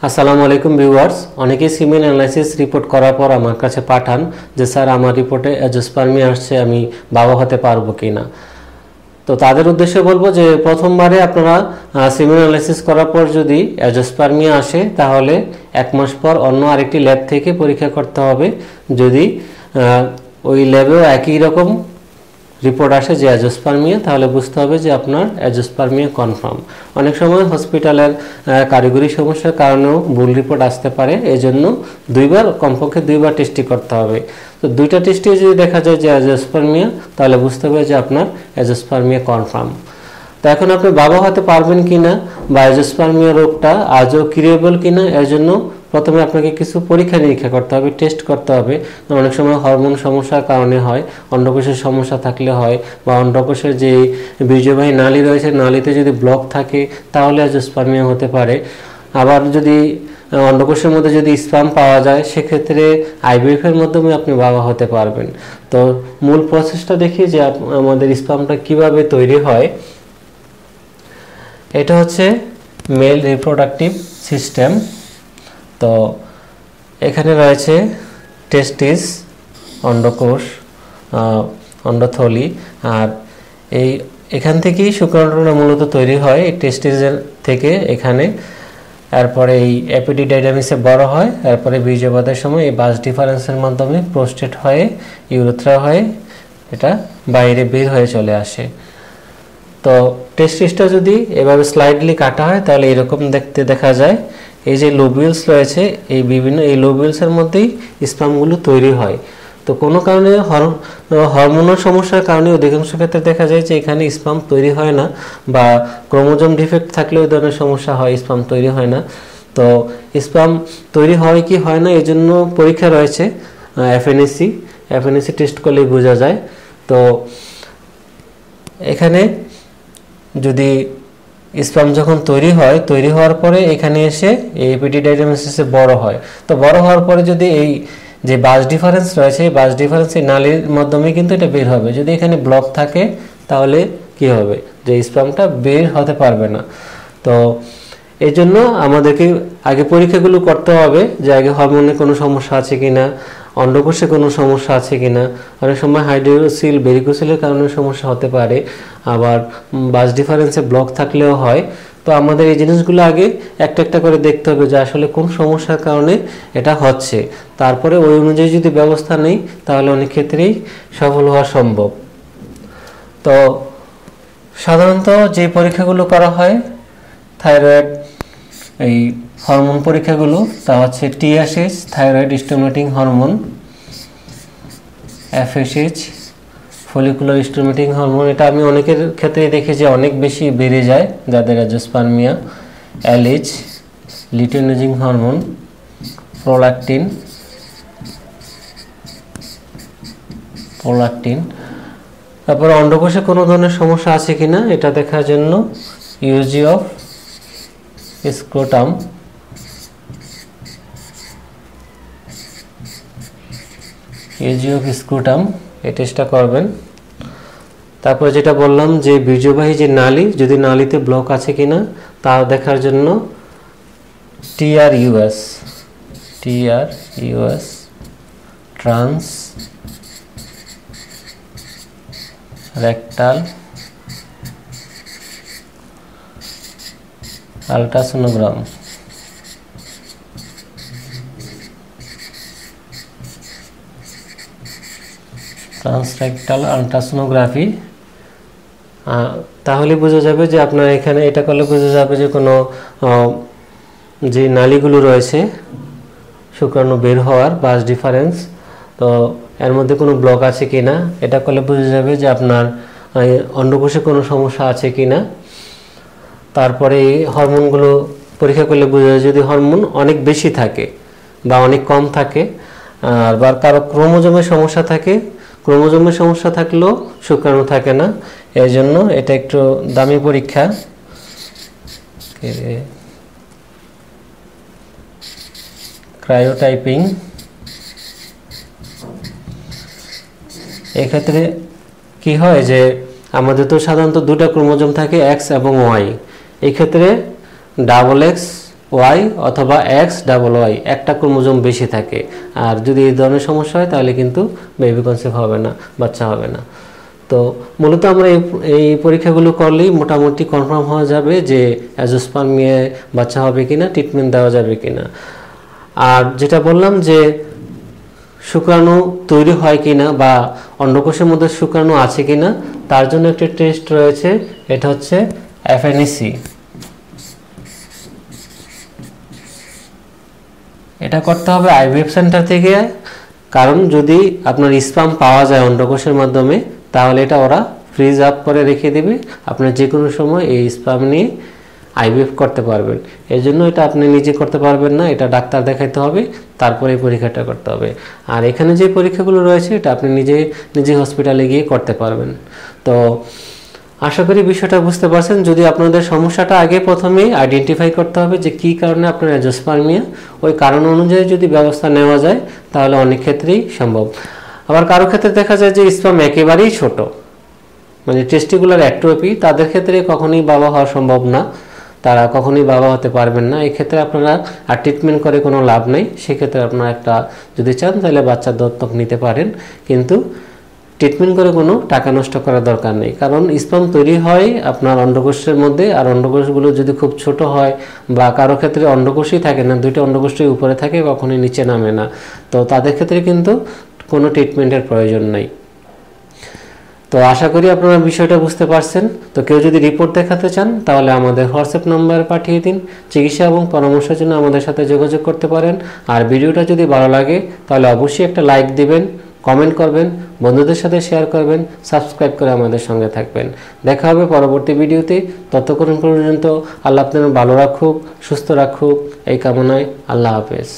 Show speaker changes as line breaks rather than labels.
আসসালামু আলাইকুম ভিউয়ার্স, অনেকেই সিমেন অ্যানালাইসিস রিপোর্ট করার পর আমার কাছে পাঠান যে স্যার আমার রিপোর্টে অ্যাজোস্পার্মিয়া আসছে, আমি বাবা হতে পারবো কিনা। তো তাদের উদ্দেশ্যে বলবো যে প্রথমবারে আপনারা সিমেন অ্যানালাইসিস করার পর যদি অ্যাজোস্পার্মিয়া আসে তাহলে 1 মাস পর অন্য আরেকটি ল্যাব থেকে পরীক্ষা করতে হবে। যদি ওই ল্যাবেও একই রকম রিপোর্ট আসে যে অ্যাজোস্পার্মিয়া, তাহলে বুঝতে হবে যে আপনার অ্যাজোস্পার্মিয়া কনফার্ম। অনেক সময় হসপিটালের কারিগরি সমস্যার কারণেও ভুল রিপোর্ট আসতে পারে, এজন্য কমপক্ষে দুইবার টেস্টই করতে হবে। তো দুইটা টেস্টে যদি দেখা যায় যে অ্যাজোস্পার্মিয়া, তাহলে বুঝতে হবে যে আপনার অ্যাজোস্পার্মিয়া কনফার্ম। তো এখন আপনি বাবা হতে পারবেন কিনা বা অ্যাজোস্পার্মিয়া রোগটা আজও কিউরেবল কিনা, এর জন্য প্রথমে আপনাকে কিছু পরীক্ষা নিরীক্ষা করতে হবে, টেস্ট করতে হবে। অনেক সময় হরমোন সমস্যার কারণে হয়, অন্ডকোষের সমস্যা থাকলে হয়, বা অন্ডকোষের যে বীর্যবাহী নালী রয়েছে নালীতে যদি ব্লক থাকে তাহলে অ্যাজোস্পার্মিয়া হতে পারে। আবার যদি অন্ডকোষের মধ্যে যদি স্পার্ম পাওয়া যায় সেক্ষেত্রে আইভিএফ এর মাধ্যমে আপনি বাবা হতে পারবেন। তো মূল প্রসেসটা দেখি যে আমাদের স্পার্মটা কিভাবে তৈরি হয়। এটা হচ্ছে মেল রিপ্রোডাক্টিভ সিস্টেম। তো এখানে রয়েছে টেস্টিস, অন্ডকোষ, অন্ডথলি, আর এখান থেকেই শুক্রাণুটা মূলত তৈরি হয়, এই টেস্টিসের থেকে এখানে। এরপরে এই এপিডিডাইডামিসে বড় হয়, এরপরে বীর্যপাতের সময় এই বাস ডিফারেন্সের মাধ্যমে প্রোস্টেট হয়ে ইউরেথ্রা হয়ে এটা বাইরে বের হয়ে চলে আসে। তো টেস্টিসটা যদি এভাবে স্লাইডলি কাটা হয় তাহলে এরকম দেখতে দেখা যায়। এই যে লোবিউলস রয়েছে, এই লোবিউলসের মধ্যেই স্পার্মগুলো তৈরি হয়। তো কোনো কারণে হরমোনাল সমস্যার কারণে অধিকাংশ ক্ষেত্রে দেখা যায় যে এখানে স্পার্ম তৈরি হয় না, বা ক্রোমোজোম ডিফেক্ট থাকলে ওই ধরনের সমস্যা হয়, স্পার্ম তৈরি হয় না। তো স্পার্ম তৈরি হয় কি হয় না এই জন্য পরীক্ষা রয়েছে, এফএনএসি টেস্ট করলেই বোঝা যায়। তো এখানে যদি স্পার্ম যখন তৈরি হওয়ার পরে এখানে এসে এই এপিডিডাইডামিসে বড় হয়, তো বড় হওয়ার পরে যদি এই যে বাস ডিফারেন্স রয়েছে, এই বাস ডিফারেন্স এই নালীর মাধ্যমে কিন্তু এটা বের হবে। যদি এখানে ব্লক থাকে তাহলে কি হবে, যে স্পার্মটা বের হতে পারবে না। তো এই জন্য আমাদেরকে আগে পরীক্ষাগুলো করতে হবে যে আগে হরমোনে কোনো সমস্যা আছে কিনা, অন্ডকোষে কোনো সমস্যা আছে কিনা। অনেক সময় হাইড্রোসিল ভেরিকোসিলের কারণে সমস্যা হতে পারে, আবার বাস ডিফারেন্সে ব্লক থাকলেও হয়। তো আমাদের এই জিনিসগুলো আগে একটা একটা করে দেখতে হবে যে আসলে কোন সমস্যার কারণে এটা হচ্ছে, তারপরে ওই অনুযায়ী যদি ব্যবস্থা নেই তাহলে অনেক ক্ষেত্রেই সফল হওয়া সম্ভব। তো সাধারণত যে পরীক্ষাগুলো করা হয় থাইরয়েড এই হরমোন পরীক্ষাগুলো, তা হচ্ছে TSH thyroid stimulating hormone, FSH follicular stimulating hormone, এটা আমি অনেকের ক্ষেত্রে দেখেছি অনেক বেশি বেড়ে যায় যাদের অ্যাজোস্পার্মিয়া, এলএইচ লিউটেইনিজিং হরমোন, প্রোল্যাকটিন, তারপর অন্ডকোষে কোনো ধরনের সমস্যা আছে কিনা এটা দেখার জন্য ইউজি অফ স্ক্রোটাম, এই টেস্টটা করবেন। তারপর যেটা বললাম যে বীর্যবাহী যে নালী, যদি নালীতে ব্লক আছে কিনা তা দেখার জন্য TRUS trans rectal ultrasonogram. Transrectal ultrasonography, তাহলে বোঝা যাবে যে আপনার এখানে এটা করলে বোঝা যাবে যে কোনো যে নালীগুলো রয়েছে শুক্রাণু বের হওয়ার বাস ডিফারেন্স, তো এর মধ্যে কোনো ব্লক আছে কিনা। এটা করলে বোঝা যাবে যে আপনার অন্ডকোষে কোনো সমস্যা আছে কিনা। তারপরে এই হরমোনগুলো পরীক্ষা করলে বোঝা যায় যদি হরমোন অনেক বেশি থাকে বা অনেক কম থাকে, আর বা কারো ক্রোমোজোমের সমস্যা থাকে, ক্রোমোজোমের সমস্যা থাকলেও শুক্রাণু থাকে না। এই জন্য এটা একটু দামি পরীক্ষা। ক্রায়োটাইপিং, এক্ষেত্রে কি হয় যে আমাদের তো সাধারণত দুটো ক্রোমোজোম থাকে, এক্স এবং ওয়াই। এই ক্ষেত্রে ডাবল এক্স ওয়াই অথবা XYY একটা ক্রোমোজোম বেশি থাকে। আর যদি এই ধরনের সমস্যা হয় তাহলে কিন্তু বেবি কনসিভ হবে না, বাচ্চা হবে না। তো মূলত আমরা এই পরীক্ষাগুলো করলেই মোটামুটি কনফার্ম হওয়া যাবে যে অ্যাজোস্পার্মিয়ায় বাচ্চা হবে কিনা, ট্রিটমেন্ট দেওয়া যাবে কিনা। আর যেটা বললাম যে শুক্রাণু তৈরি হয় কিনা বা অন্ডকোষের মধ্যে শুক্রাণু আছে কিনা তার জন্য একটা টেস্ট রয়েছে, এটা হচ্ছে FNAC। এটা করতে হবে IVF সেন্টার থেকে, কারণ যদি আপনার স্পাম পাওয়া যায় অন্ডকোষের মাধ্যমে তাহলে এটা ওরা ফ্রিজ আপ করে রেখে দেবে, আপনার যে কোনো সময় এই স্পাম নিয়ে IVF করতে পারবেন। এই জন্য এটা আপনি নিজে করতে পারবেন না, এটা ডাক্তার দেখাইতে হবে, তারপরে এই পরীক্ষাটা করতে হবে। আর এখানে যে পরীক্ষাগুলো রয়েছে এটা আপনি নিজে হসপিটালে গিয়ে করতে পারবেন। তো আশা করি বিষয়টা বুঝতে পারছেন। যদি আপনাদের সমস্যাটা আগে প্রথমেই আইডেন্টিফাই করতে হবে যে কী কারণে আপনার অ্যাজোস্পার্মিয়া, ওই কারণ অনুযায়ী যদি ব্যবস্থা নেওয়া যায় তাহলে অনেক ক্ষেত্রেই সম্ভব। আবার কারো ক্ষেত্রে দেখা যায় যে স্পাম একেবারেই ছোট, মানে টেস্টিকুলার অ্যাট্রোফি, তাদের ক্ষেত্রে কখনোই বাবা হওয়া সম্ভব না, তারা কখনোই বাবা হতে পারবেন না। এক্ষেত্রে আপনারা আর ট্রিটমেন্ট করে কোনো লাভ নেই। সেক্ষেত্রে আপনারা একটা যদি চান তাহলে বাচ্চা দত্তক নিতে পারেন, কিন্তু ট্রিটমেন্ট করে কোনো টাকা নষ্ট করার দরকার নেই। কারণ স্পাম তৈরি হয় আপনার অন্ডকোষের মধ্যে, আর অন্ডকোষগুলো যদি খুব ছোট হয় বা কারো ক্ষেত্রে অন্ডকোষই থাকে না, দুইটা অন্ডকোষই উপরে থাকে, কখনোই নিচে নামে না, তো তাদের ক্ষেত্রে কিন্তু কোনো ট্রিটমেন্টের প্রয়োজন নেই। তো আশা করি আপনারা বিষয়টা বুঝতে পারছেন। তো কেউ যদি রিপোর্ট দেখাতে চান তাহলে আমাদের হোয়াটসঅ্যাপ নাম্বারে পাঠিয়ে দিন। চিকিৎসা এবং পরামর্শের জন্য আমাদের সাথে যোগাযোগ করতে পারেন। আর ভিডিওটা যদি ভালো লাগে তাহলে অবশ্যই একটা লাইক দিবেন, কমেন্ট করবেন, বন্ধুদের সাথে শেয়ার করবেন, সাবস্ক্রাইব করে আমাদের সঙ্গে থাকবেন। দেখা হবে পরবর্তী ভিডিওতে। ততক্ষণ পর্যন্ত আল্লাহ আপনাদের ভালো রাখুক, সুস্থ রাখুক, এই কামনায় আল্লাহ হাফেজ।